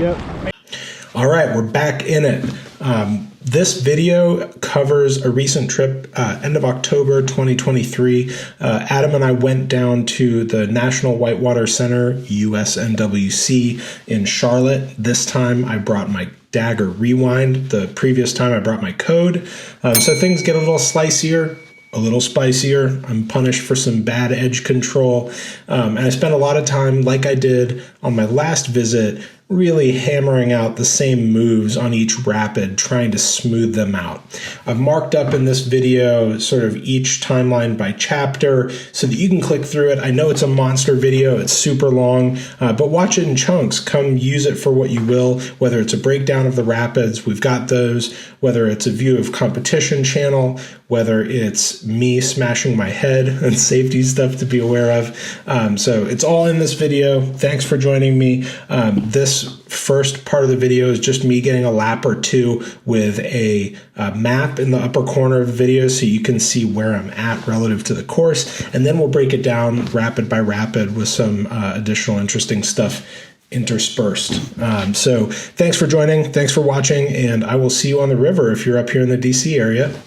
Yep. All right, we're back in it. This video covers a recent trip, end of October 2023. Adam and I went down to the National Whitewater Center, USNWC, in Charlotte. This time I brought my Dagger Rewind. The previous time I brought my code. So things get a little slicier, a little spicier. I'm punished for some bad edge control. And I spent a lot of time, like I did on my last visit, really hammering out the same moves on each rapid, trying to smooth them out. I've marked up in this video sort of each timeline by chapter so that you can click through it. I know it's a monster video, it's super long, but watch it in chunks. Come use it for what you will, whether it's a breakdown of the rapids, we've got those, whether it's a view of competition channel, whether it's me smashing my head and safety stuff to be aware of. So it's all in this video. Thanks for joining me. This first part of the video is just me getting a lap or two with a map in the upper corner of the video so you can see where I'm at relative to the course. And then we'll break it down rapid by rapid with some additional interesting stuff interspersed. So thanks for joining. Thanks for watching. And I will see you on the river if you're up here in the DC area.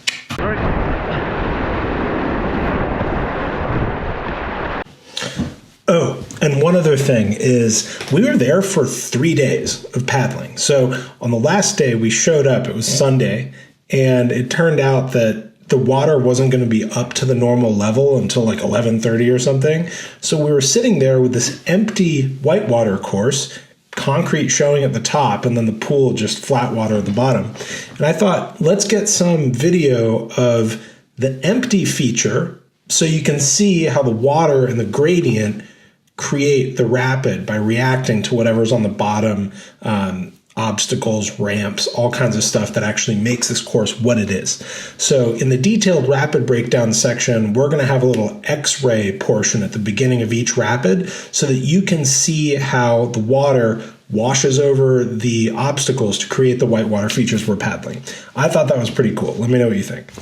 Oh, and one other thing is we were there for 3 days of paddling. So on the last day we showed up, it was Sunday, and it turned out that the water wasn't going to be up to the normal level until like 11:30 or something. So we were sitting there with this empty whitewater course, concrete showing at the top, and then the pool just flat water at the bottom. And I thought, let's get some video of the empty feature so you can see how the water and the gradient create the rapid by reacting to whatever's on the bottom, obstacles, ramps, all kinds of stuff that actually makes this course what it is. So in the detailed rapid breakdown section, we're going to have a little X-ray portion at the beginning of each rapid so that you can see how the water washes over the obstacles to create the whitewater features we're paddling. I thought that was pretty cool. Let me know what you think.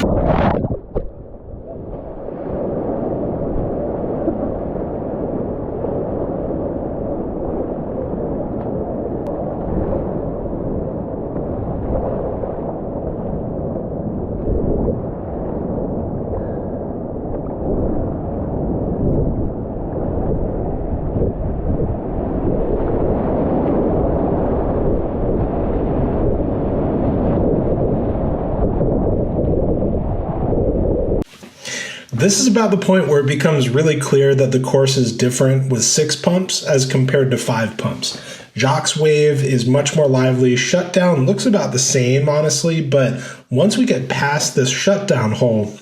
This is about the point where it becomes really clear that the course is different with 6 pumps as compared to 5 pumps. Jock's wave is much more lively. Shutdown looks about the same, honestly, but once we get past this shutdown hole,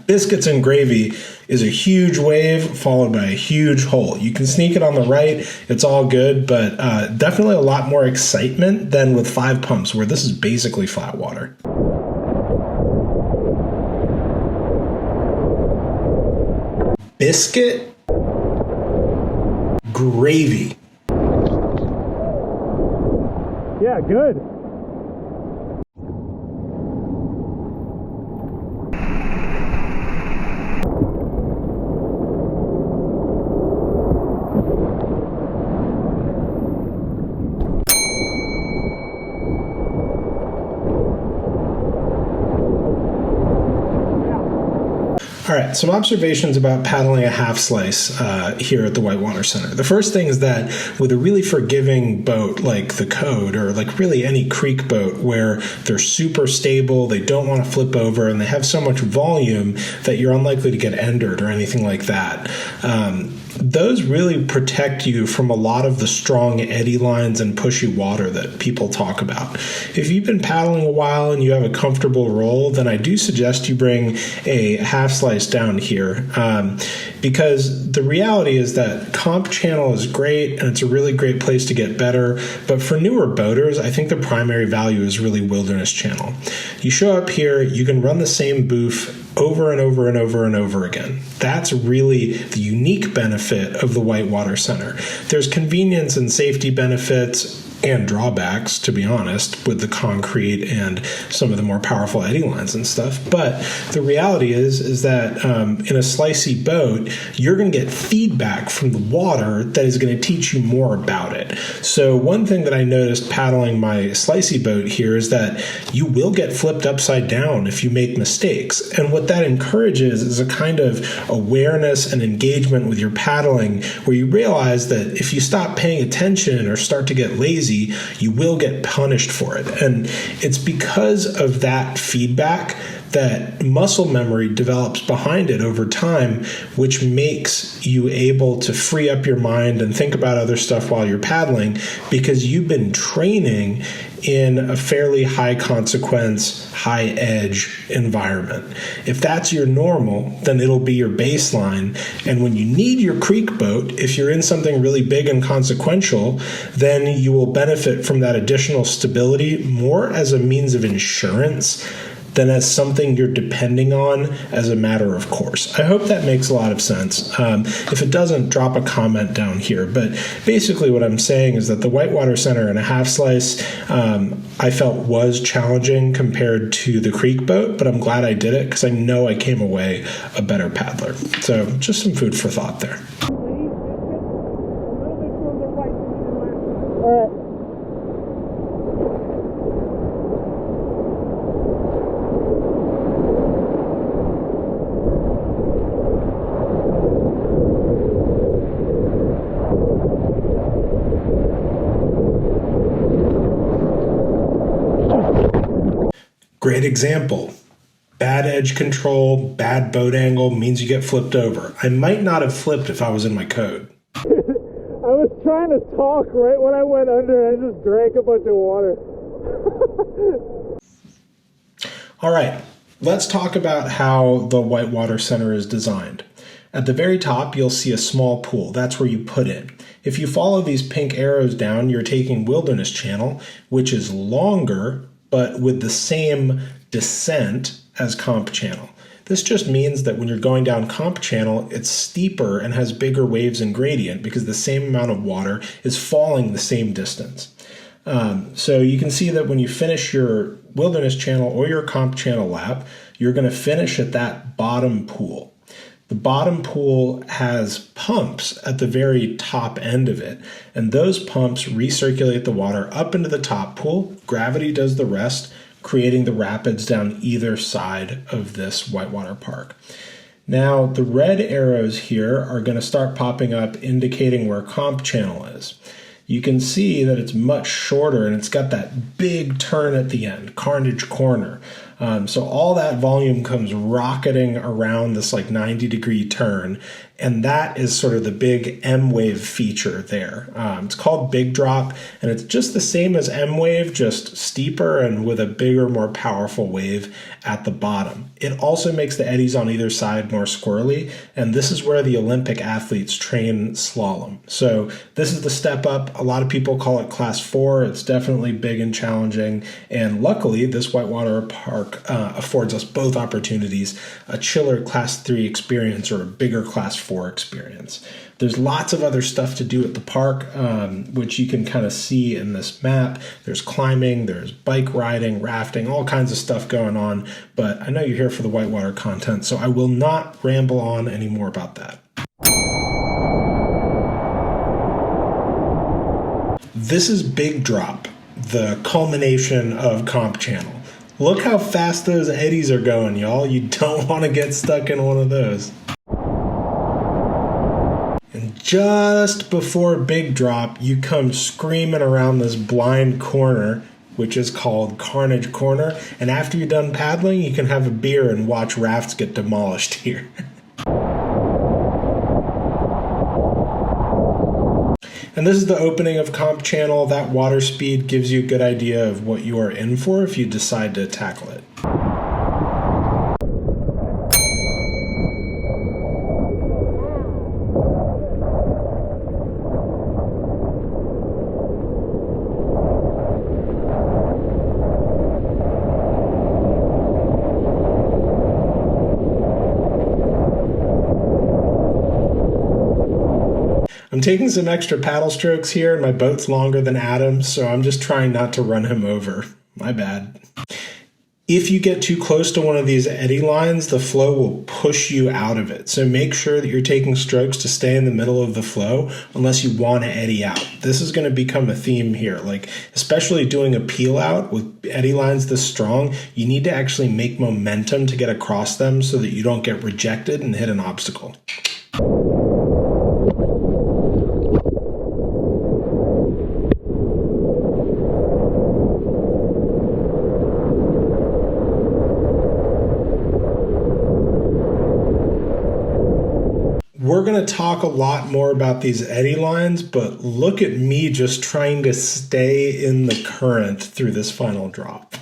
Biscuits and Gravy is a huge wave followed by a huge hole. You can sneak it on the right, it's all good, but definitely a lot more excitement than with 5 pumps where this is basically flat water. Biscuit, gravy. Yeah, good. All right, some observations about paddling a half slice here at the Whitewater Center. The first thing is that with a really forgiving boat like the Code, or like really any creek boat where they're super stable, they don't want to flip over, and they have so much volume that you're unlikely to get endered or anything like that. Those really protect you from a lot of the strong eddy lines and pushy water that people talk about. If you've been paddling a while and you have a comfortable roll, then I do suggest you bring a half slice down here, because the reality is that comp channel is great and it's a really great place to get better, but for newer boaters, I think the primary value is really wilderness channel. You show up here, you can run the same booth over and over and over and over again. That's really the unique benefit of the Whitewater Center. There's convenience and safety benefits and drawbacks, to be honest, with the concrete and some of the more powerful eddy lines and stuff. But the reality is that in a slicey boat, you're going to get feedback from the water that is going to teach you more about it. So one thing that I noticed paddling my slicey boat here is that you will get flipped upside down if you make mistakes. And what that encourages is a kind of awareness and engagement with your paddling where you realize that if you stop paying attention or start to get lazy, you will get punished for it. And it's because of that feedback that muscle memory develops behind it over time, which makes you able to free up your mind and think about other stuff while you're paddling because you've been training in a fairly high consequence, high edge environment. If that's your normal, then it'll be your baseline. And when you need your creek boat, if you're in something really big and consequential, then you will benefit from that additional stability more as a means of insurance than as something you're depending on as a matter of course. I hope that makes a lot of sense. If it doesn't, drop a comment down here. But basically what I'm saying is that the Whitewater Center and a half slice I felt was challenging compared to the creek boat, but I'm glad I did it because I know I came away a better paddler. So just some food for thought there. All right. Great example. Bad edge control, bad boat angle means you get flipped over. I might not have flipped if I was in my code. I was trying to talk right when I went under and I just drank a bunch of water. All right, let's talk about how the Whitewater Center is designed. At the very top, you'll see a small pool. That's where you put in. If you follow these pink arrows down, you're taking Wilderness Channel, which is longer, but with the same descent as Comp Channel. This just means that when you're going down Comp Channel, it's steeper and has bigger waves and gradient because the same amount of water is falling the same distance. So you can see that when you finish your Wilderness Channel or your Comp Channel lap, you're going to finish at that bottom pool. The bottom pool has pumps at the very top end of it, and those pumps recirculate the water up into the top pool. Gravity does the rest, creating the rapids down either side of this whitewater park. Now, the red arrows here are going to start popping up indicating where Comp Channel is. You can see that it's much shorter and it's got that big turn at the end, Carnage Corner. So all that volume comes rocketing around this like 90-degree turn, and that is sort of the big M-wave feature there. It's called Big Drop, and it's just the same as M-wave, just steeper and with a bigger, more powerful wave at the bottom. It also makes the eddies on either side more squirrely, and this is where the Olympic athletes train slalom. So this is the step up. A lot of people call it Class 4. It's definitely big and challenging, and luckily this Whitewater Park affords us both opportunities, a chiller Class 3 experience or a bigger Class 4 experience. There's lots of other stuff to do at the park, which you can kind of see in this map. There's climbing, there's bike riding, rafting, all kinds of stuff going on, but I know you're here for the Whitewater content, so I will not ramble on any more about that. This is Big Drop, the culmination of Comp Channel. Look how fast those eddies are going, y'all. You don't want to get stuck in one of those. And just before Big Drop, you come screaming around this blind corner, which is called Carnage Corner. And after you're done paddling, you can have a beer and watch rafts get demolished here. And this is the opening of Comp Channel. That water speed gives you a good idea of what you are in for if you decide to tackle it. I'm taking some extra paddle strokes here, and my boat's longer than Adam's, so I'm just trying not to run him over. My bad. If you get too close to one of these eddy lines, the flow will push you out of it. So make sure that you're taking strokes to stay in the middle of the flow unless you want to eddy out. This is going to become a theme here. Like, especially doing a peel out with eddy lines this strong, you need to actually make momentum to get across them so that you don't get rejected and hit an obstacle. We're going to talk a lot more about these eddy lines, but look at me just trying to stay in the current through this final drop.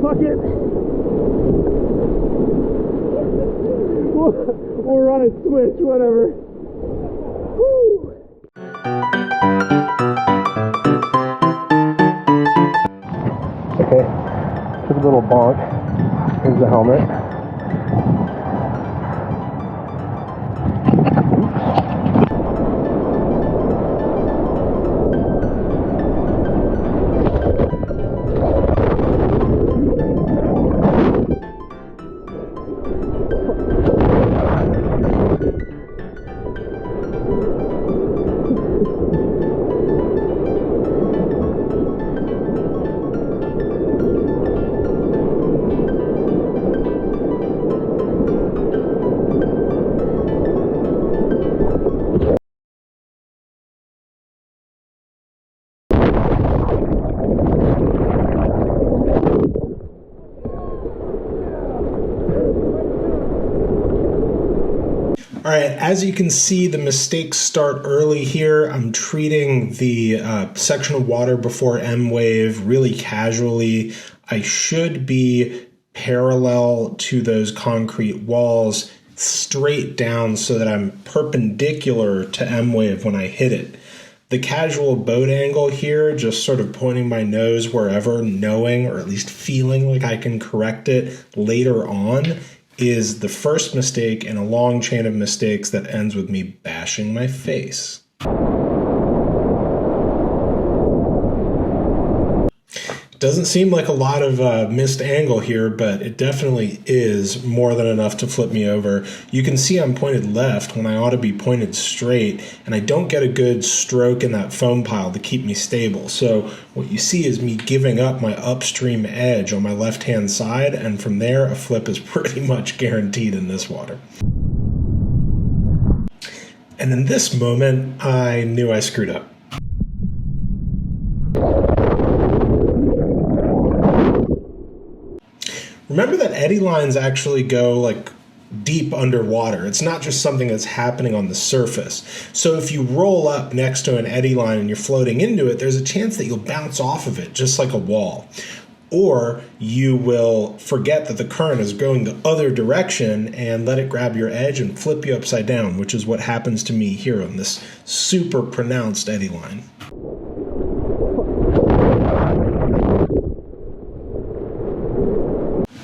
Fuck it. We'll run a switch, whatever. Woo. Okay, took a little bonk. Here's the helmet. All right, as you can see, the mistakes start early here. I'm treating the section of water before M wave really casually. I should be parallel to those concrete walls, straight down so that I'm perpendicular to M wave when I hit it. The casual boat angle here, just sort of pointing my nose wherever, knowing or at least feeling like I can correct it later on, is the first mistake in a long chain of mistakes that ends with me bashing my face. Doesn't seem like a lot of missed angle here, but it definitely is more than enough to flip me over. You can see I'm pointed left when I ought to be pointed straight, and I don't get a good stroke in that foam pile to keep me stable. So what you see is me giving up my upstream edge on my left-hand side, and from there a flip is pretty much guaranteed in this water. And in this moment, I knew I screwed up. Remember that eddy lines actually go like deep underwater. It's not just something that's happening on the surface. So if you roll up next to an eddy line and you're floating into it, there's a chance that you'll bounce off of it just like a wall. Or you will forget that the current is going the other direction and let it grab your edge and flip you upside down, which is what happens to me here on this super pronounced eddy line.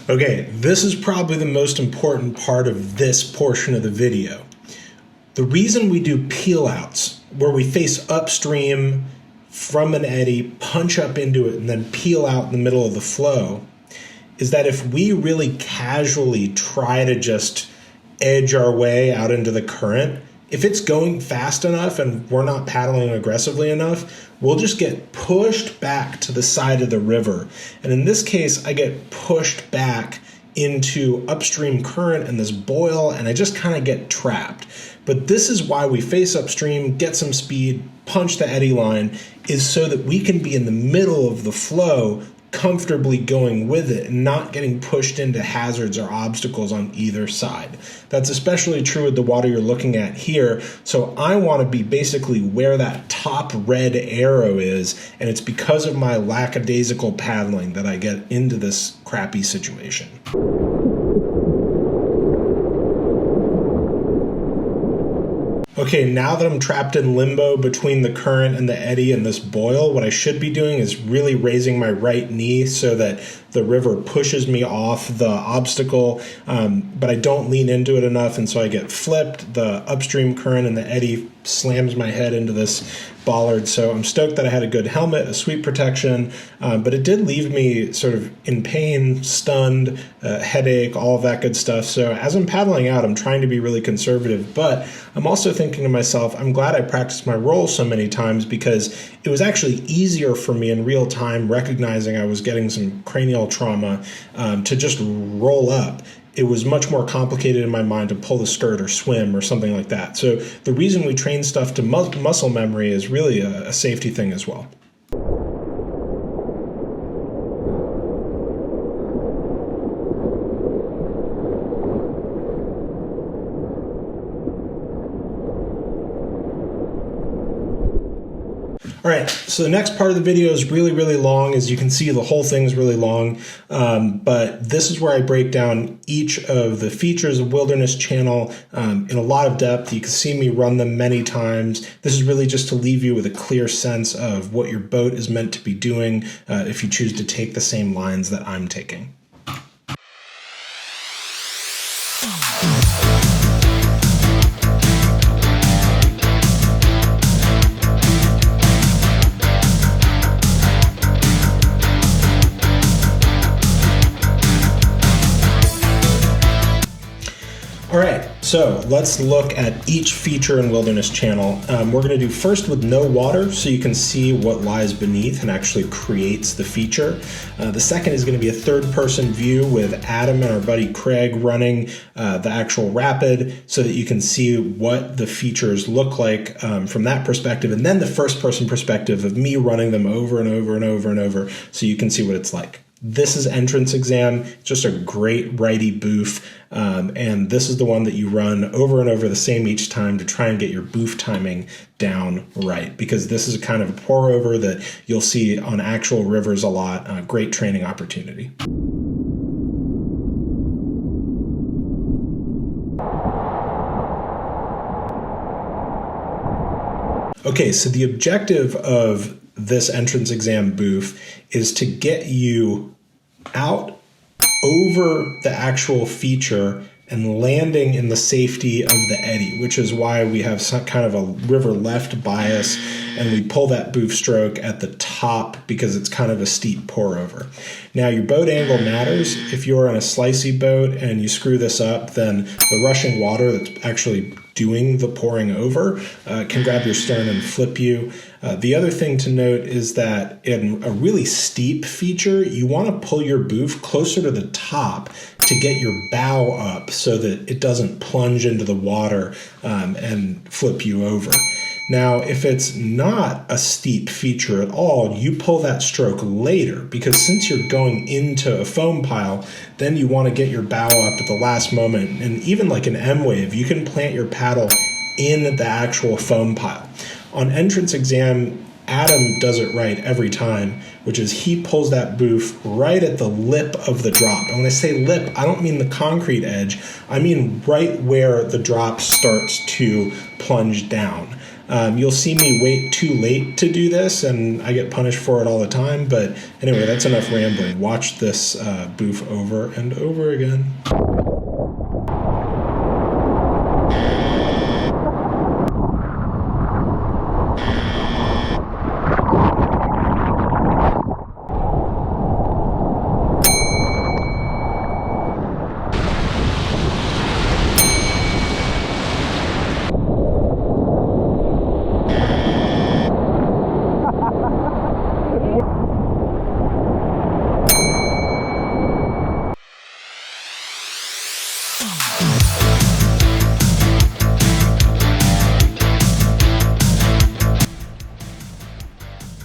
Okay, this is probably the most important part of this portion of the video. The reason we do peel outs, where we face upstream from an eddy, punch up into it, and then peel out in the middle of the flow, is that if we really casually try to just edge our way out into the current, if it's going fast enough and we're not paddling aggressively enough, we'll just get pushed back to the side of the river. And in this case, I get pushed back into upstream current and this boil, and I just kind of get trapped. But this is why we face upstream, get some speed, punch the eddy line, is so that we can be in the middle of the flow, comfortably going with it and not getting pushed into hazards or obstacles on either side. That's especially true with the water you're looking at here. So I want to be basically where that top red arrow is, and it's because of my lackadaisical paddling that I get into this crappy situation. Okay, now that I'm trapped in limbo between the current and the eddy and this boil, what I should be doing is really raising my right knee so that the river pushes me off the obstacle, but I don't lean into it enough, and so I get flipped. The upstream current and the eddy slams my head into this bollard. So I'm stoked that I had a good helmet, a sweep protection, but it did leave me sort of in pain, stunned, headache, all of that good stuff. So as I'm paddling out, I'm trying to be really conservative, but I'm also thinking to myself, I'm glad I practiced my roll so many times, because it was actually easier for me in real time, recognizing I was getting some cranial trauma, to just roll up. It was much more complicated in my mind to pull the skirt or swim or something like that. So the reason we train stuff to muscle memory is really a safety thing as well. All right, so the next part of the video is really, really long. As you can see, the whole thing's really long, but this is where I break down each of the features of Wilderness Channel in a lot of depth. You can see me run them many times. This is really just to leave you with a clear sense of what your boat is meant to be doing if you choose to take the same lines that I'm taking. All right, so let's look at each feature in Wilderness Channel. We're going to do first with no water, so you can see what lies beneath and actually creates the feature. The second is going to be a third-person view with Adam and our buddy Craig running the actual rapid, so that you can see what the features look like from that perspective, and then the first-person perspective of me running them over and over and over and over, so you can see what it's like. This is Entrance Exam, just a great righty boof, and this is the one that you run over and over the same each time to try and get your boof timing down right, because this is a kind of a pour over that you'll see on actual rivers a lot. Great training opportunity. Okay, so the objective of this Entrance Exam boof is to get you out over the actual feature and landing in the safety of the eddy, which is why we have some kind of a river left bias, and we pull that boof stroke at the top because it's kind of a steep pour over. Now, your boat angle matters. If you're on a slicey boat and you screw this up, then the rushing water that's actually doing the pouring over can grab your stern and flip you. The other thing to note is that in a really steep feature, you want to pull your boof closer to the top to get your bow up so that it doesn't plunge into the water and flip you over. Now, if it's not a steep feature at all, you pull that stroke later, because since you're going into a foam pile, then you want to get your bow up at the last moment. And even like an M wave, you can plant your paddle in the actual foam pile. On Entrance Exam, Adam does it right every time, which is he pulls that boof right at the lip of the drop. And when I say lip, I don't mean the concrete edge. I mean right where the drop starts to plunge down. You'll see me wait too late to do this, and I get punished for it all the time. But anyway, that's enough rambling. Watch this boof over and over again.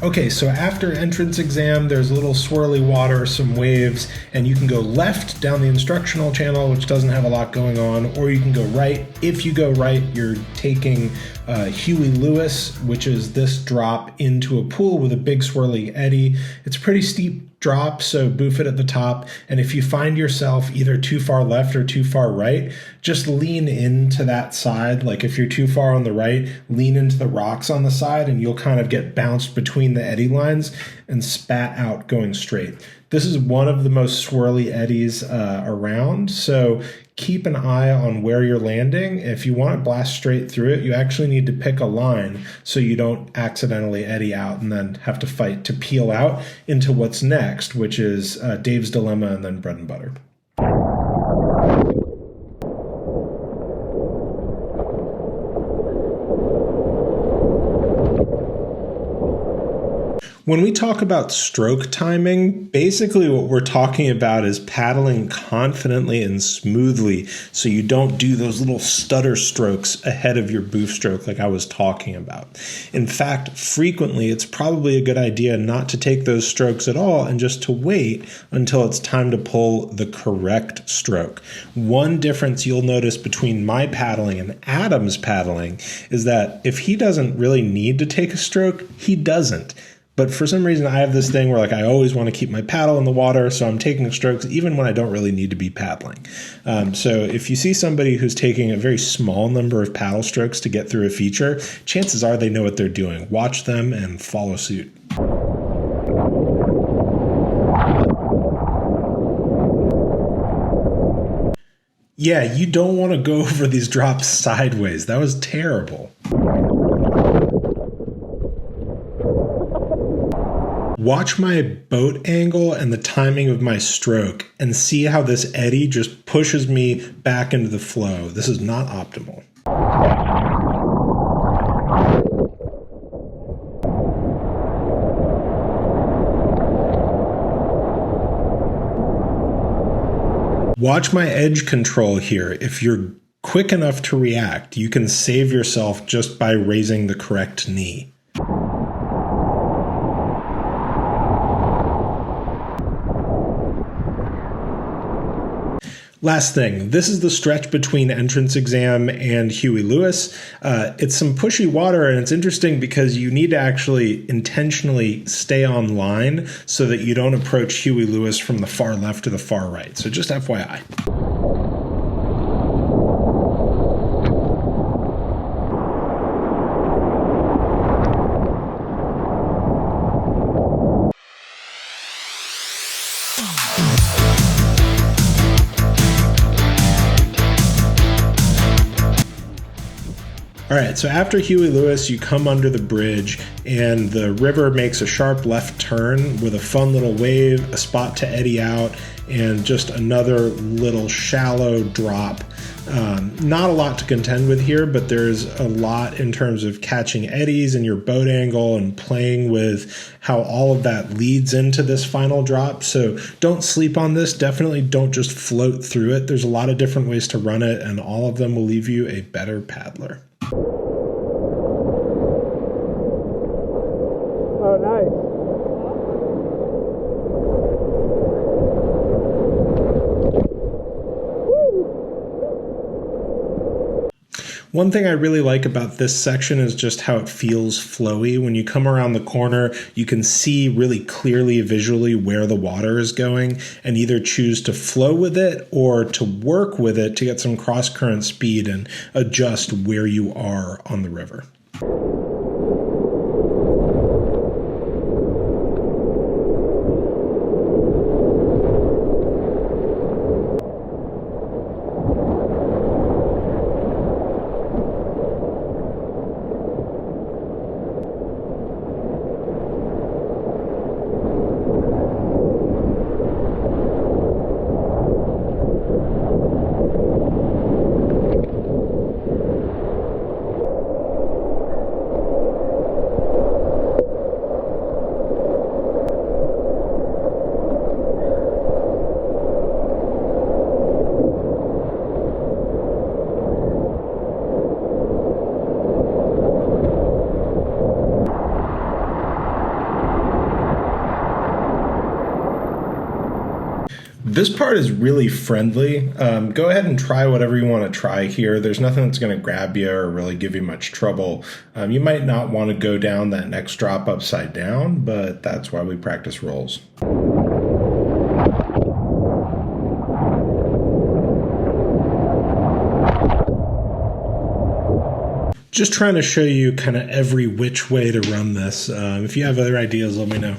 Okay, so after Entrance Exam, there's a little swirly water, some waves, and you can go left down the instructional channel, which doesn't have a lot going on, or you can go right. If you go right, you're taking Huey Lewis, which is this drop into a pool with a big swirly eddy. It's a pretty steep drop, so boof it at the top. And if you find yourself either too far left or too far right, just lean into that side. Like if you're too far on the right, lean into the rocks on the side and you'll kind of get bounced between the eddy lines and spat out going straight. This is one of the most swirly eddies around, so keep an eye on where you're landing. If you want to blast straight through it, you actually need to pick a line so you don't accidentally eddy out and then have to fight to peel out into what's next, which is Dave's Dilemma and then Bread and Butter. When we talk about stroke timing, basically what we're talking about is paddling confidently and smoothly so you don't do those little stutter strokes ahead of your boof stroke like I was talking about. In fact, frequently it's probably a good idea not to take those strokes at all and just to wait until it's time to pull the correct stroke. One difference you'll notice between my paddling and Adam's paddling is that if he doesn't really need to take a stroke, he doesn't. But for some reason, I have this thing where like I always want to keep my paddle in the water, so I'm taking strokes even when I don't really need to be paddling. So if you see somebody who's taking a very small number of paddle strokes to get through a feature, chances are they know what they're doing. Watch them and follow suit. Yeah, you don't want to go over these drops sideways. That was terrible. Watch my boat angle and the timing of my stroke and see how this eddy just pushes me back into the flow. This is not optimal. Watch my edge control here. If you're quick enough to react, you can save yourself just by raising the correct knee. Last thing, this is the stretch between entrance exam and Huey Lewis. It's some pushy water, and it's interesting because you need to actually intentionally stay on line so that you don't approach Huey Lewis from the far left to the far right. So just FYI. All right, so after Huey Lewis, you come under the bridge and the river makes a sharp left turn with a fun little wave, a spot to eddy out, and just another little shallow drop. Not a lot to contend with here, but there's a lot in terms of catching eddies and your boat angle and playing with how all of that leads into this final drop. So don't sleep on this. Definitely don't just float through it. There's a lot of different ways to run it, and all of them will leave you a better paddler. Oh, nice. One thing I really like about this section is just how it feels flowy. When you come around the corner, you can see really clearly visually where the water is going and either choose to flow with it or to work with it to get some cross-current speed and adjust where you are on the river. This part is really friendly. Go ahead and try whatever you want to try here. There's nothing that's going to grab you or really give you much trouble. You might not want to go down that next drop upside down, but that's why we practice rolls. Just trying to show you kind of every which way to run this. If you have other ideas, let me know.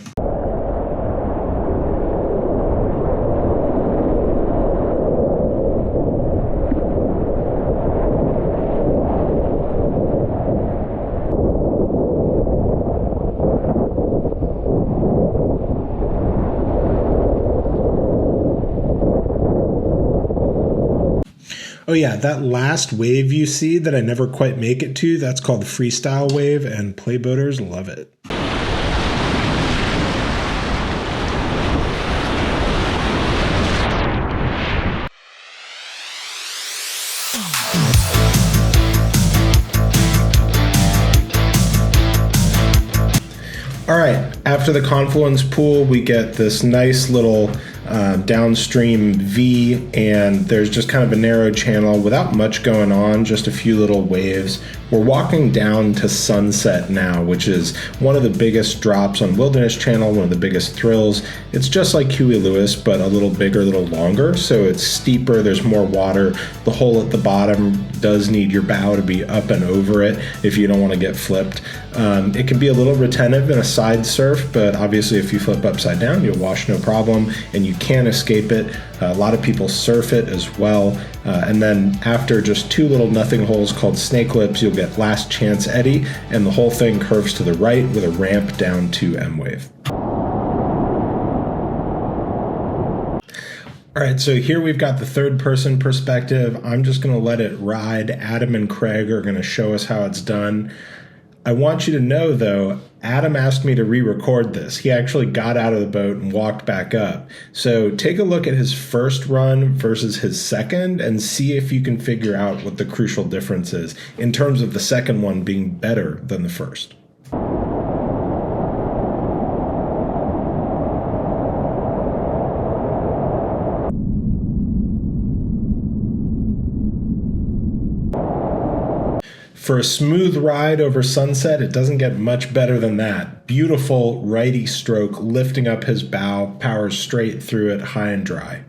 Oh yeah, that last wave you see that I never quite make it to, that's called the freestyle wave, and playboaters love it. All right, after the confluence pool, we get this nice little downstream V, and there's just kind of a narrow channel without much going on, just a few little waves. We're walking down to Sunset now, which is one of the biggest drops on Wilderness Channel, one of the biggest thrills. It's just like Huey Lewis, but a little bigger, a little longer, so it's steeper, there's more water. The hole at the bottom does need your bow to be up and over it if you don't want to get flipped. It can be a little retentive in a side surf, but obviously if you flip upside down, you'll wash no problem, and you can't escape it. A lot of people surf it as well. And then after just two little nothing holes called snake lips, you'll get Last Chance Eddy, and the whole thing curves to the right with a ramp down to M-Wave. All right, so here we've got the third person perspective. I'm just gonna let it ride. Adam and Craig are gonna show us how it's done. I want you to know, though, Adam asked me to re-record this. He actually got out of the boat and walked back up. So take a look at his first run versus his second and see if you can figure out what the crucial difference is in terms of the second one being better than the first. For a smooth ride over Sunset, it doesn't get much better than that. Beautiful righty stroke lifting up his bow, powers straight through it high and dry.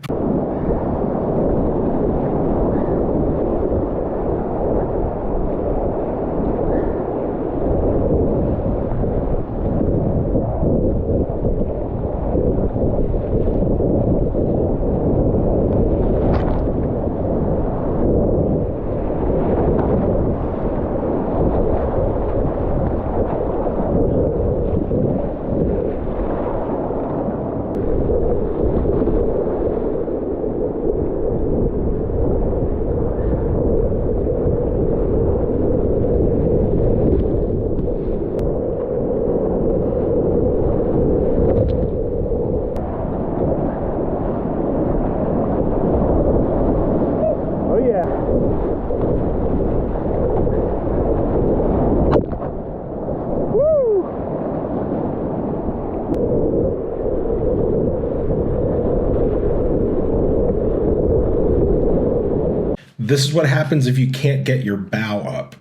This is what happens if you can't get your bow up.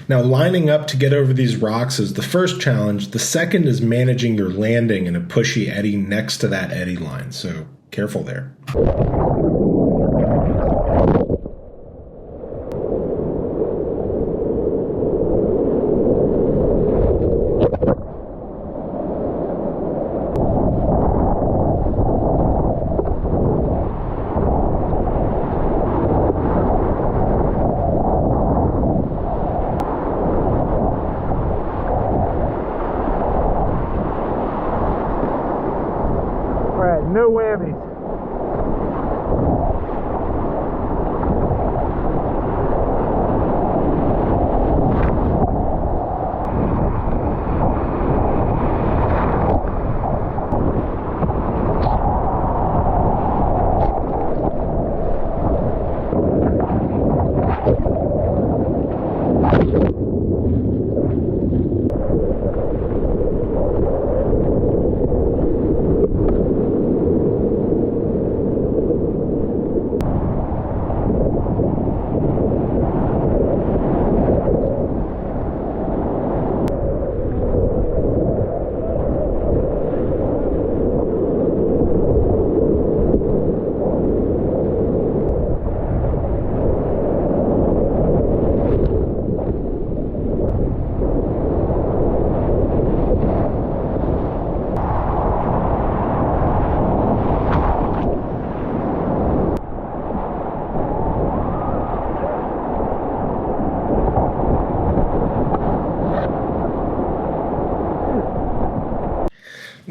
Now, lining up to get over these rocks is the first challenge. The second is managing your landing in a pushy eddy next to that eddy line, so careful there. No whammies.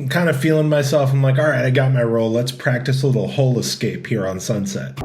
I'm kind of feeling myself. I'm like, all right, I got my roll. Let's practice a little hole escape here on Sunset.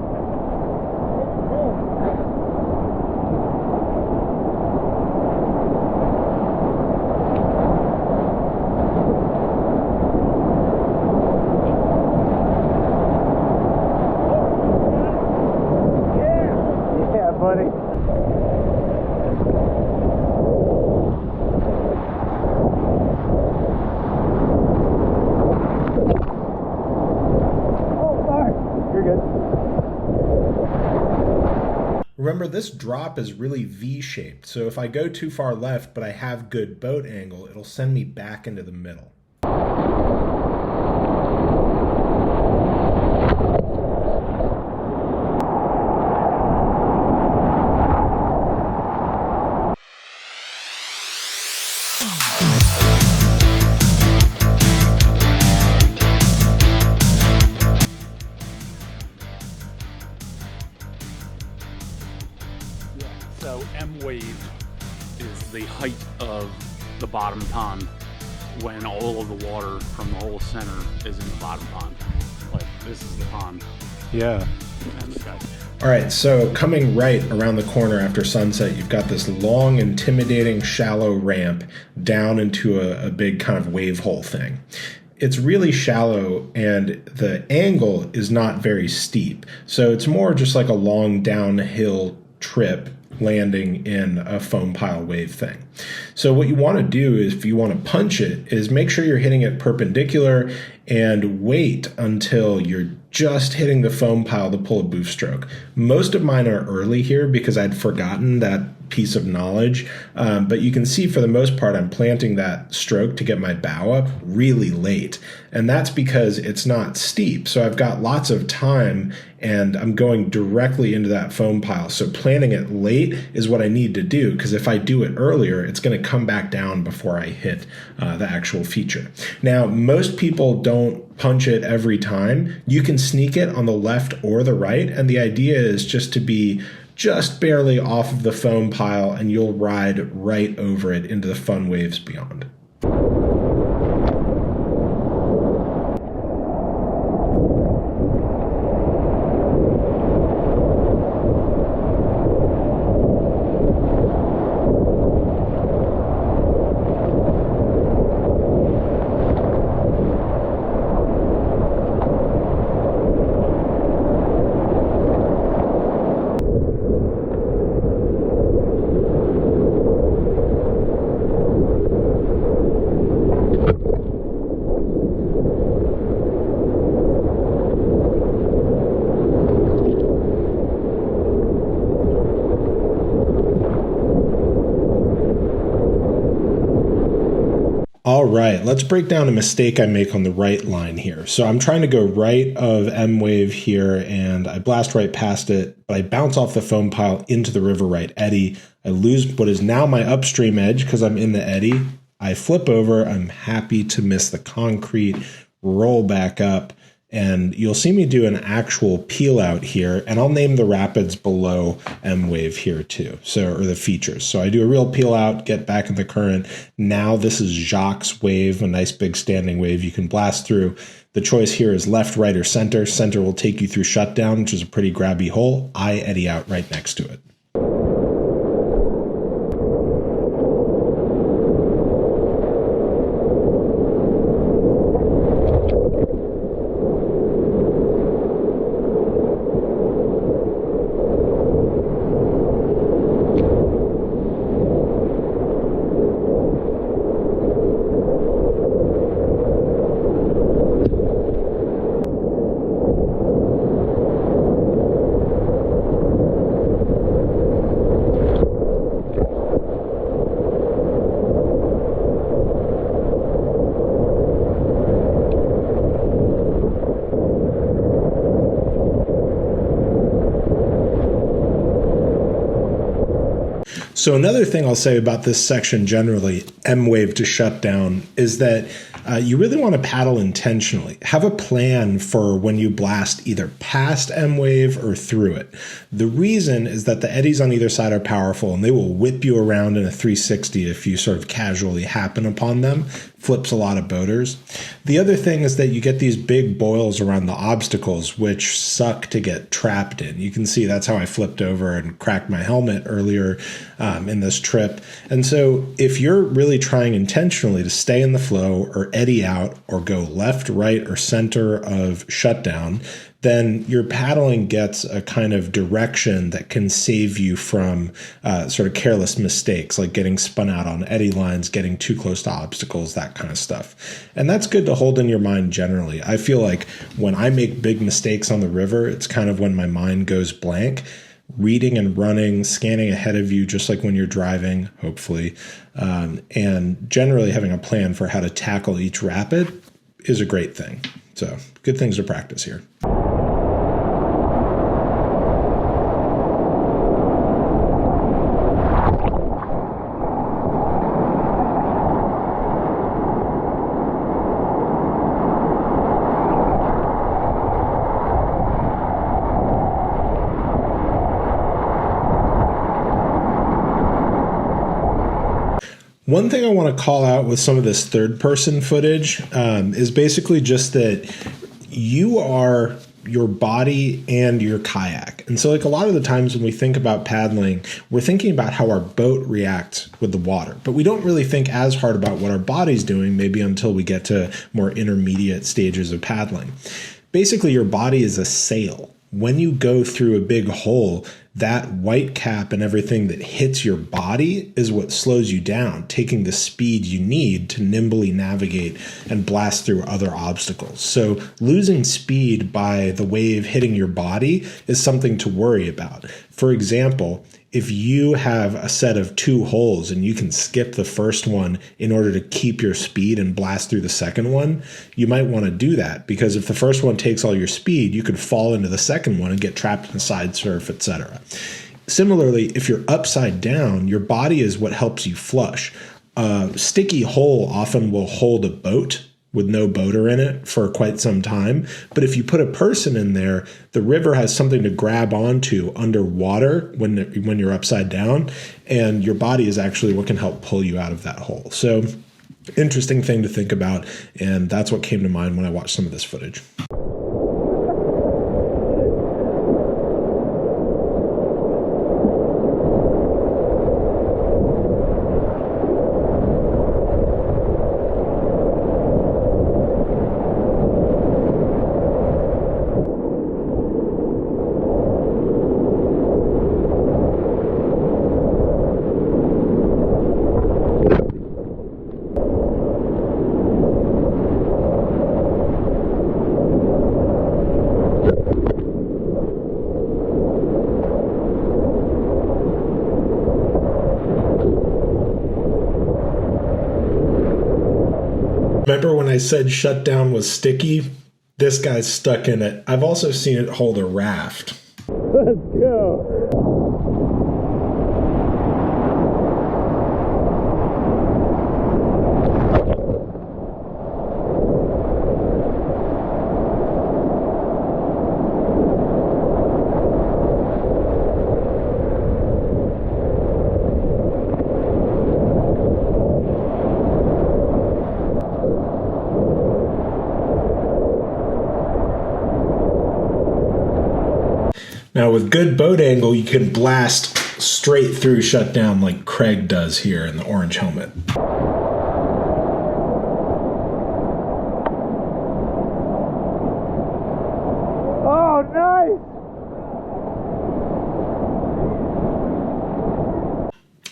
Remember, this drop is really V-shaped, so if I go too far left but I have good boat angle, it'll send me back into the middle. So M wave is the height of the bottom pond when all of the water from the whole center is in the bottom pond. Like, this is the pond. Yeah. And this guy. All right, so coming right around the corner after sunset, you've got this long, intimidating, shallow ramp down into a big kind of wave hole thing. It's really shallow and the angle is not very steep. So it's more just like a long downhill trip landing in a foam pile wave thing. So what you want to do is, if you want to punch it, is make sure you're hitting it perpendicular and wait until you're just hitting the foam pile to pull a boost stroke. Most of mine are early here because I'd forgotten that piece of knowledge, but you can see for the most part I'm planting that stroke to get my bow up really late, and that's because it's not steep, so I've got lots of time and I'm going directly into that foam pile. So planting it late is what I need to do, because if I do it earlier, it's going to come back down before I hit the actual feature. Now, most people don't punch it every time. You can sneak it on the left or the right, and the idea is just to be just barely off of the foam pile, and you'll ride right over it into the fun waves beyond. All right, let's break down a mistake I make on the right line here. So I'm trying to go right of M wave here, and I blast right past it, but I bounce off the foam pile into the river right eddy. I lose what is now my upstream edge because I'm in the eddy. I flip over. I'm happy to miss the concrete, roll back up, and you'll see me do an actual peel out here, and I'll name the rapids below M wave here too, or the features. So I do a real peel out, get back in the current. Now this is Jacques wave, a nice big standing wave you can blast through. The choice here is left, right, or center. Center will take you through shutdown, which is a pretty grabby hole. I eddy out right next to it. So another thing I'll say about this section generally, M wave to shutdown, is that you really want to paddle intentionally. Have a plan for when you blast either past M wave or through it. The reason is that the eddies on either side are powerful and they will whip you around in a 360 if you sort of casually happen upon them. Flips a lot of boaters. The other thing is that you get these big boils around the obstacles, which suck to get trapped in. You can see that's how I flipped over and cracked my helmet earlier in this trip. And so if you're really trying intentionally to stay in the flow or eddy out or go left, right, or center of shutdown, then your paddling gets a kind of direction that can save you from sort of careless mistakes, like getting spun out on eddy lines, getting too close to obstacles, that kind of stuff. And that's good to hold in your mind generally. I feel like when I make big mistakes on the river, it's kind of when my mind goes blank. Reading and running, scanning ahead of you, just like when you're driving, hopefully, and generally having a plan for how to tackle each rapid is a great thing. So good things to practice here. One thing I want to call out with some of this third-person footage is basically just that you are your body and your kayak. And so like a lot of the times when we think about paddling, we're thinking about how our boat reacts with the water, but we don't really think as hard about what our body's doing, maybe until we get to more intermediate stages of paddling. Basically, your body is a sail. When you go through a big hole, that white cap and everything that hits your body is what slows you down, taking the speed you need to nimbly navigate and blast through other obstacles. So losing speed by the wave hitting your body is something to worry about. For example, if you have a set of 2 holes and you can skip the first one in order to keep your speed and blast through the second one, you might want to do that, because if the first one takes all your speed, you could fall into the second one and get trapped in a side surf, etc. Similarly, if you're upside down, your body is what helps you flush. A sticky hole often will hold a boat with no boater in it for quite some time. But if you put a person in there, the river has something to grab onto underwater when you're upside down, and your body is actually what can help pull you out of that hole. So interesting thing to think about, and that's what came to mind when I watched some of this footage. Remember when I said shutdown was sticky? This guy's stuck in it. I've also seen it hold a raft. Let's go. Now, with good boat angle, you can blast straight through shutdown like Craig does here in the orange helmet. Oh, nice!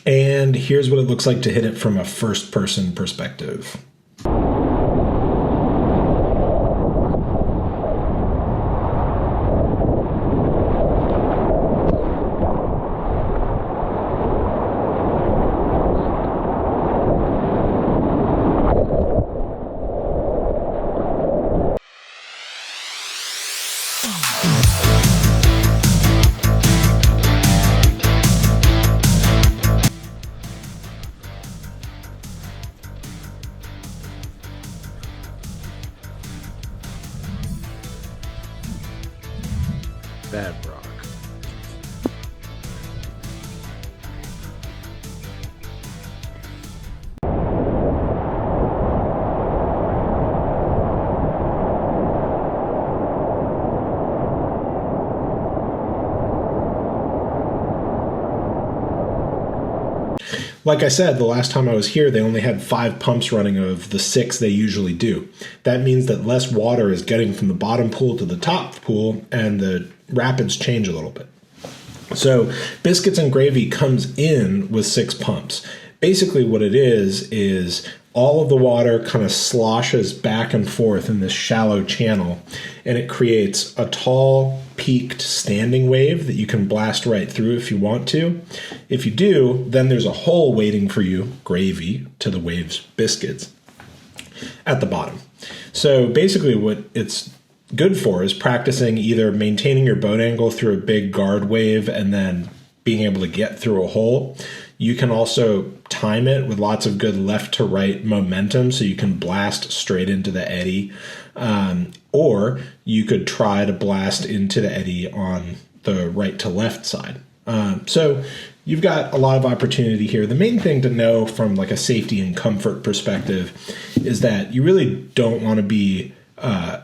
And here's what it looks like to hit it from a first-person perspective. Like I said, the last time I was here, they only had 5 pumps running of the 6 they usually do. That means that less water is getting from the bottom pool to the top pool, and the rapids change a little bit. So Biscuits and Gravy comes in with 6 pumps. Basically what it is all of the water kind of sloshes back and forth in this shallow channel, and it creates a tall, peaked standing wave that you can blast right through if you want to. If you do, then there's a hole waiting for you, Gravy, to the wave's Biscuits, at the bottom. So basically what it's good for is practicing either maintaining your boat angle through a big guard wave and then being able to get through a hole. You can also time it with lots of good left to right momentum so you can blast straight into the eddy. Or you could try to blast into the eddy on the right to left side. So you've got a lot of opportunity here. The main thing to know from like a safety and comfort perspective is that you really don't want to be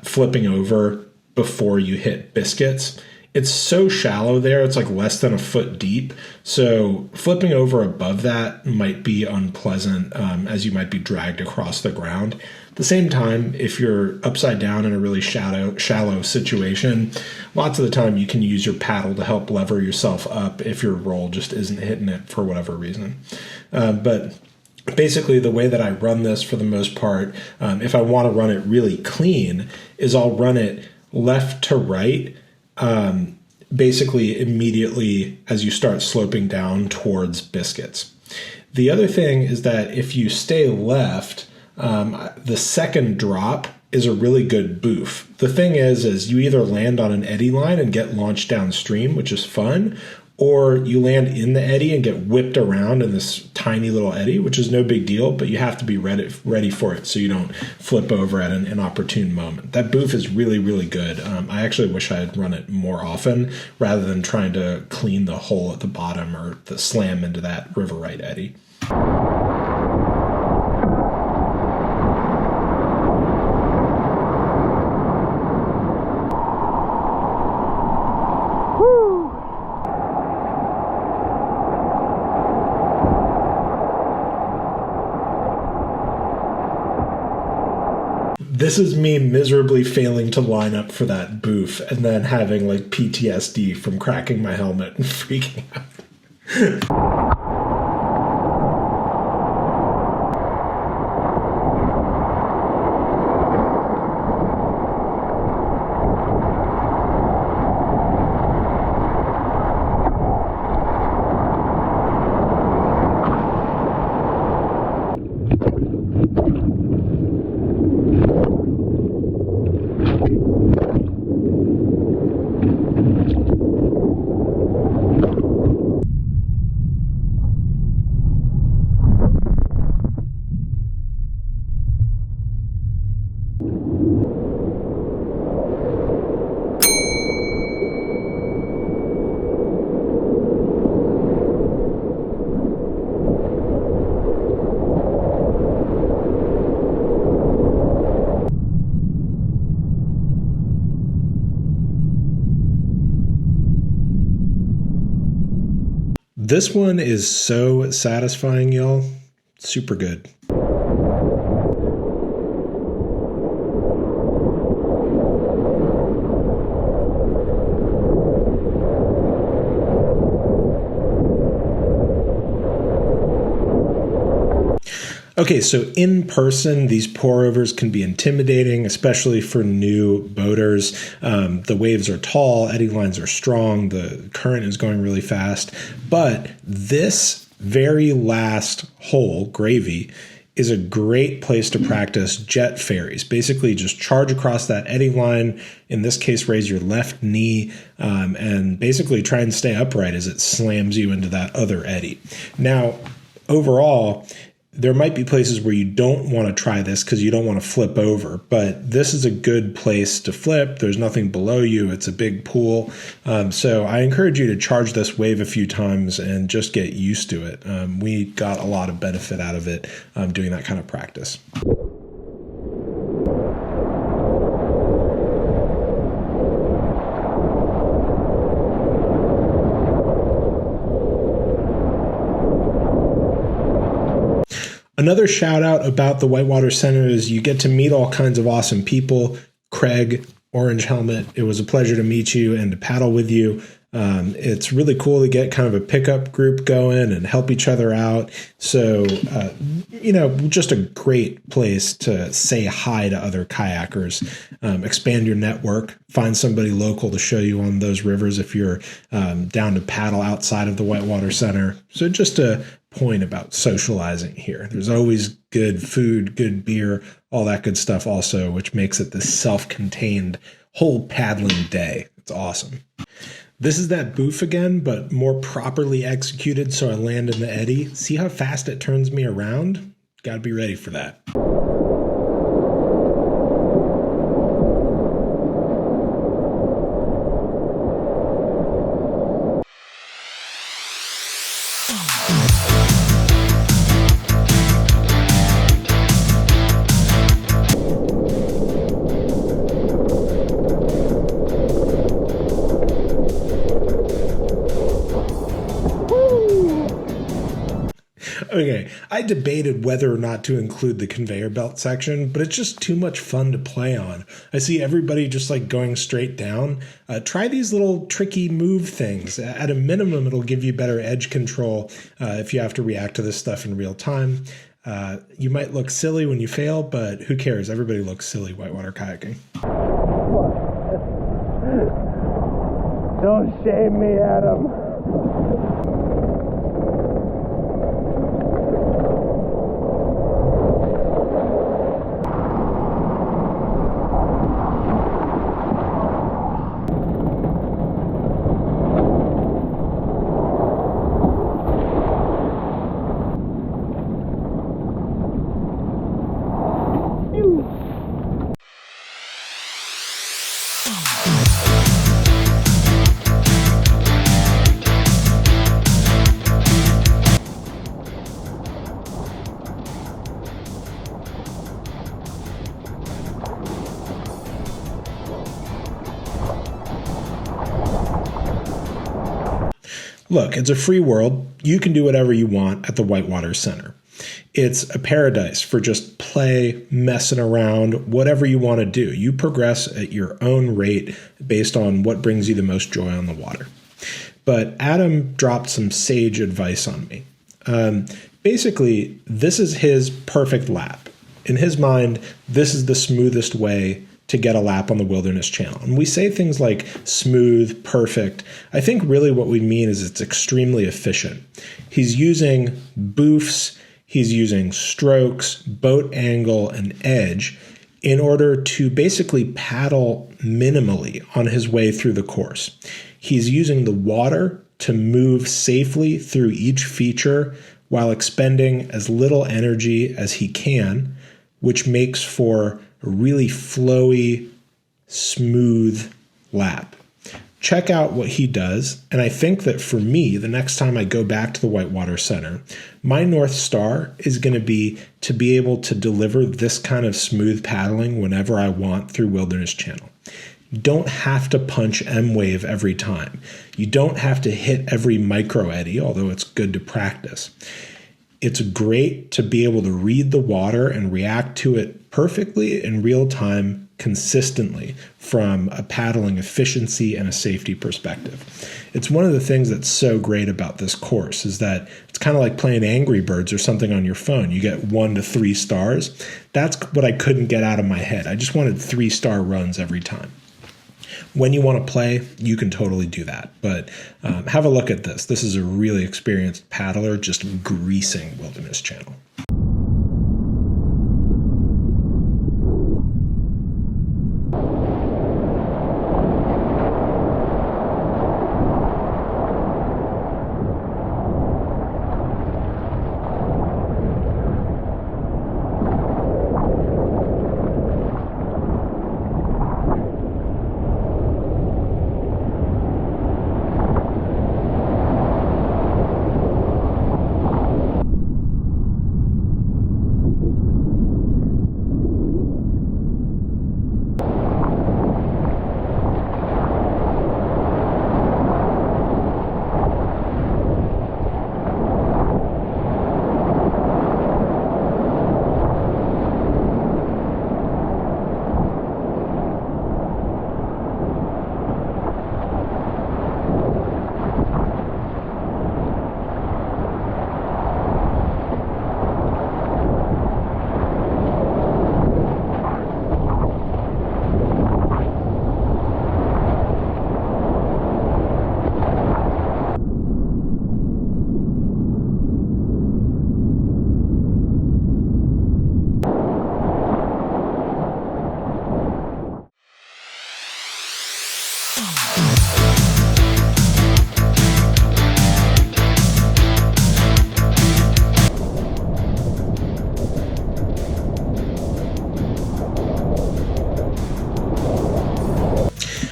flipping over before you hit Biscuits. It's so shallow there, it's like less than a foot deep. So flipping over above that might be unpleasant, as you might be dragged across the ground. At the same time, if you're upside down in a really shallow situation, lots of the time you can use your paddle to help lever yourself up if your roll just isn't hitting it for whatever reason. But basically, the way that I run this for the most part, if I want to run it really clean, is I'll run it left to right, basically immediately as you start sloping down towards Biscuits. The other thing is that if you stay left, the second drop is a really good boof. The thing is you either land on an eddy line and get launched downstream, which is fun, or you land in the eddy and get whipped around in this tiny little eddy, which is no big deal, but you have to be ready for it so you don't flip over at an inopportune moment. That boof is really, really good. I actually wish I had run it more often rather than trying to clean the hole at the bottom or the slam into that river right eddy. This is me miserably failing to line up for that boof and then having like PTSD from cracking my helmet and freaking out. This one is so satisfying, y'all. Super good. Okay, so in person, these pour-overs can be intimidating, especially for new boaters. The waves are tall, eddy lines are strong, the current is going really fast. But this very last hole, Gravy, is a great place to practice jet ferries. Basically, just charge across that eddy line. In this case, raise your left knee and basically try and stay upright as it slams you into that other eddy. Now, overall, there might be places where you don't want to try this because you don't want to flip over, but this is a good place to flip. There's nothing below you. It's a big pool. So I encourage you to charge this wave a few times and just get used to it. We got a lot of benefit out of it doing that kind of practice. Another shout out about the Whitewater Center is you get to meet all kinds of awesome people. Craig, Orange Helmet, it was a pleasure to meet you and to paddle with you. It's really cool to get kind of a pickup group going and help each other out. So, just a great place to say hi to other kayakers, expand your network, find somebody local to show you on those rivers if you're down to paddle outside of the Whitewater Center. So just a point about socializing here. There's always good food, good beer, all that good stuff also, which makes it this self-contained whole paddling day. It's awesome. This is that boof again, but more properly executed so I land in the eddy. See how fast it turns me around? Gotta be ready for that. Okay, I debated whether or not to include the conveyor belt section, but it's just too much fun to play on. I see everybody just like going straight down. Try these little tricky move things. At a minimum, it'll give you better edge control if you have to react to this stuff in real time. You might look silly when you fail, but who cares? Everybody looks silly whitewater kayaking. Don't shame me, Adam. Look, it's a free world. You can do whatever you want at the Whitewater Center. It's a paradise for just play, messing around, whatever you want to do. You progress at your own rate based on what brings you the most joy on the water. But Adam dropped some sage advice on me. Basically, this is his perfect lap. In his mind, this is the smoothest way to get a lap on the Wilderness Channel. And we say things like smooth, perfect. I think really what we mean is it's extremely efficient. He's using boofs, he's using strokes, boat angle, and edge in order to basically paddle minimally on his way through the course. He's using the water to move safely through each feature while expending as little energy as he can, which makes for a really flowy, smooth lap. Check out what he does, and I think that for me, the next time I go back to the Whitewater Center, my North Star is going to be able to deliver this kind of smooth paddling whenever I want through Wilderness Channel. You don't have to punch M-Wave every time. You don't have to hit every micro eddy, although it's good to practice. It's great to be able to read the water and react to it perfectly in real time, consistently, from a paddling efficiency and a safety perspective. It's one of the things that's so great about this course is that it's kind of like playing Angry Birds or something on your phone. You get 1 to 3 stars. That's what I couldn't get out of my head. I just wanted 3-star runs every time. When you want to play, you can totally do that. But have a look at this. This is a really experienced paddler just greasing Wilderness Channel.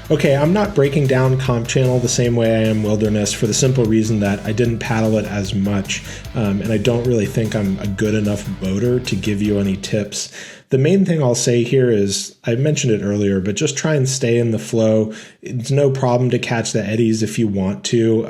Okay, I'm not breaking down Comp Channel the same way I am Wilderness for the simple reason that I didn't paddle it as much, and I don't really think I'm a good enough boater to give you any tips. The main thing I'll say here is, I mentioned it earlier, but just try and stay in the flow. It's no problem to catch the eddies if you want to,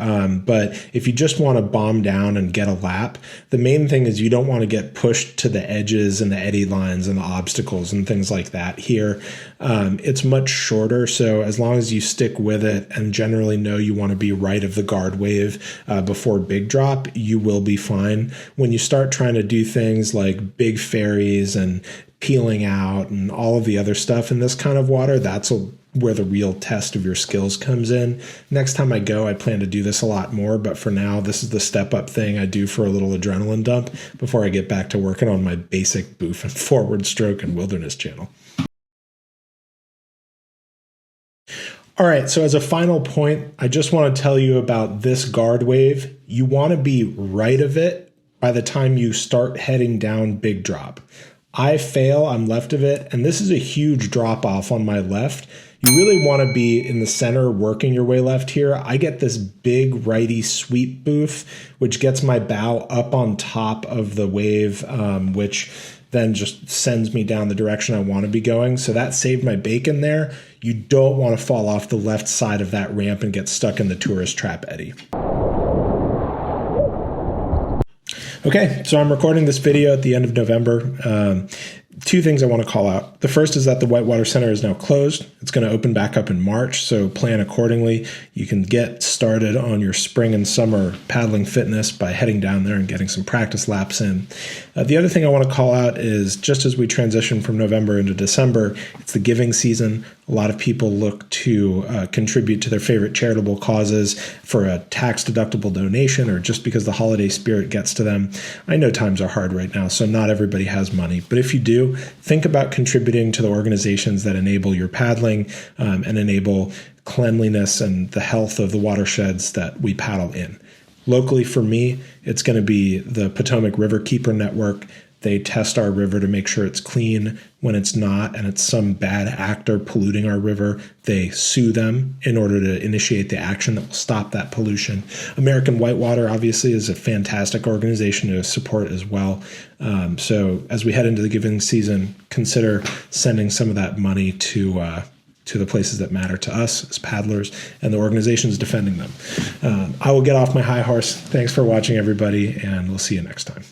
but if you just want to bomb down and get a lap, the main thing is you don't want to get pushed to the edges and the eddy lines and the obstacles and things like that here. It's much shorter, so as long as you stick with it and generally know you want to be right of the guard wave before big drop, you will be fine. When you start trying to do things like big ferries and peeling out and all of the other stuff in this kind of water, that's where the real test of your skills comes in. Next time I go, I plan to do this a lot more, but for now, this is the step-up thing I do for a little adrenaline dump before I get back to working on my basic boof and forward stroke and Wilderness channel. All right, so as a final point, I just want to tell you about this guard wave. You want to be right of it by the time you start heading down big drop. I fail, I'm left of it, and this is a huge drop off on my left. You really want to be in the center working your way left here. I get this big righty sweep boof, which gets my bow up on top of the wave, which then just sends me down the direction I want to be going. So that saved my bacon there. You don't want to fall off the left side of that ramp and get stuck in the tourist trap eddy. Okay, so I'm recording this video at the end of November. Two things I want to call out. The first is that the Whitewater Center is now closed. It's going to open back up in March, so plan accordingly. You can get started on your spring and summer paddling fitness by heading down there and getting some practice laps in. The other thing I want to call out is just as we transition from November into December, it's the giving season. A lot of people look to contribute to their favorite charitable causes for a tax-deductible donation or just because the holiday spirit gets to them. I know times are hard right now, so not everybody has money. But if you do, think about contributing to the organizations that enable your paddling and enable cleanliness and the health of the watersheds that we paddle in. Locally for me, it's going to be the Potomac River Keeper Network. They test our river to make sure it's clean. When it's not and it's some bad actor polluting our river, they sue them in order to initiate the action that will stop that pollution. American Whitewater, obviously, is a fantastic organization to support as well. So as we head into the giving season, consider sending some of that money to the places that matter to us as paddlers and the organizations defending them. I will get off my high horse. Thanks for watching, everybody, and we'll see you next time.